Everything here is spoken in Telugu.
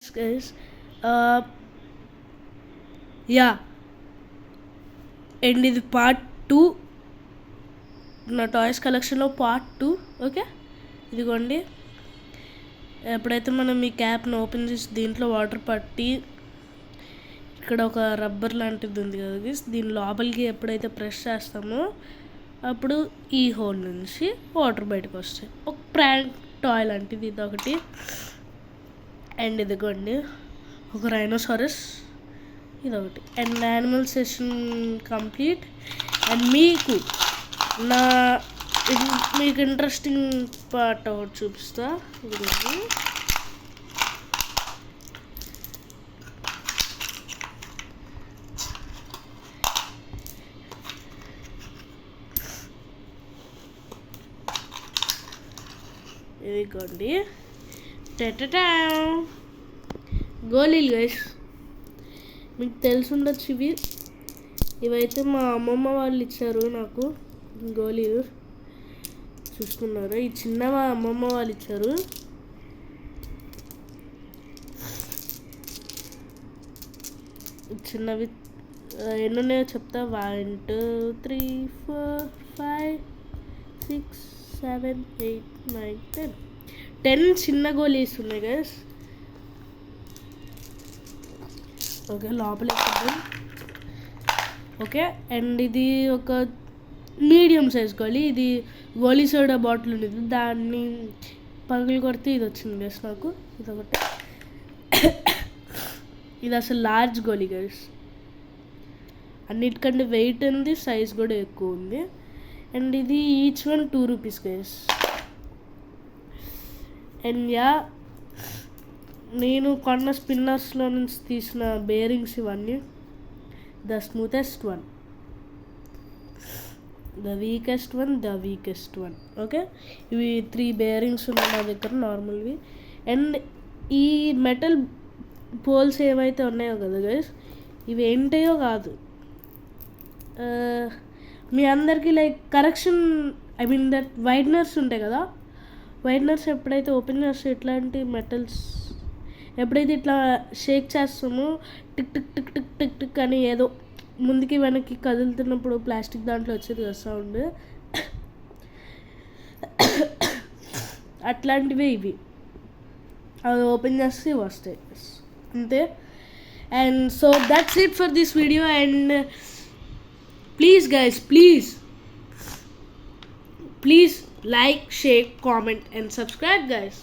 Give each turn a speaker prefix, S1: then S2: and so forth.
S1: guys. Uh, yeah, and ఇది పార్ట్ 2 నా టాయ్స్ కలెక్షన్లో పార్ట్ 2. ఓకే, ఇదిగోండి. ఎప్పుడైతే మనం ఈ క్యాప్ను ఓపెన్ చేసి దీంట్లో వాటర్ పట్టి ఇక్కడ ఒక రబ్బర్ లాంటిది ఉంది కదా గైస్, దీని లోపలికి ఎప్పుడైతే ప్రెస్ చేస్తామో అప్పుడు ఈ హోల్ నుంచి వాటర్ బయటకు వస్తాయి. ఒక ప్రాంక్ టాయ్ లాంటిది ఇది ఒకటి. అండ్ ఇదిగోండి ఒక రైనోసారస్, ఇదొకటి. And animal session complete. And మీకు ఇంట్రెస్టింగ్ పార్ట్ ఒకటి చూపిస్తా. ఇదిగోండి, ఇదిగోండి గోళీలు గైస్. మీకు తెలిసి ఉండొచ్చు ఇవైతే మా అమ్మమ్మ వాళ్ళు ఇచ్చారు నాకు గోళీలు. చూసుకున్నారు, ఈ చిన్న మా అమ్మమ్మ వాళ్ళు ఇచ్చారు. చిన్నవి ఎన్ని ఉన్నాయో చెప్తా. 1 2 3 4 5 6 7 8 9 10 చిన్న గోళీస్ ఉన్నాయి గైస్. ఓకే, లోపల ఓకే. అండ్ ఇది ఒక మీడియం సైజ్ గోళీ. ఇది గోళీ సోడా బాటిల్ ఉండేది, దాన్ని పగులు కొడితే ఇది వచ్చింది గైస్ నాకు. ఇదొకటి. ఇది అసలు లార్జ్ గోళీ గైస్, అన్నిటికంటే వెయిట్ ఉంది, సైజ్ కూడా ఎక్కువ ఉంది. అండ్ ఇది each one 2 rupees guys. And నేను కొన్న స్పిన్నర్స్లో నుంచి తీసిన బేరింగ్స్ ఇవన్నీ. The smoothest one, the weakest one. Okay, ఇవి 3 బేరింగ్స్ ఉన్నాయి నా దగ్గర, నార్మల్వి. అండ్ ఈ మెటల్ పోల్స్ ఏమైతే ఉన్నాయో కదా గైస్, ఇవి ఏంటో కాదు, మీ అందరికీ లైక్ కరెక్షన్, దట్ వైట్నర్స్ ఉంటాయి కదా, వైట్నర్స్ ఎప్పుడైతే ఓపెన్ చేస్తే ఇట్లాంటి మెటల్స్ ఎప్పుడైతే ఇట్లా షేక్ చేస్తామో tick tick tick tick tick tick అని ఏదో ముందుకి వెనక్కి కదులుతున్నప్పుడు ప్లాస్టిక్ దాంట్లో వచ్చేది కదా సౌండ్, అట్లాంటివే ఇవి. అవి ఓపెన్ చేస్తే వస్తాయి అంతే. And so that's it for this video. And please guys, please like, share, comment and subscribe guys.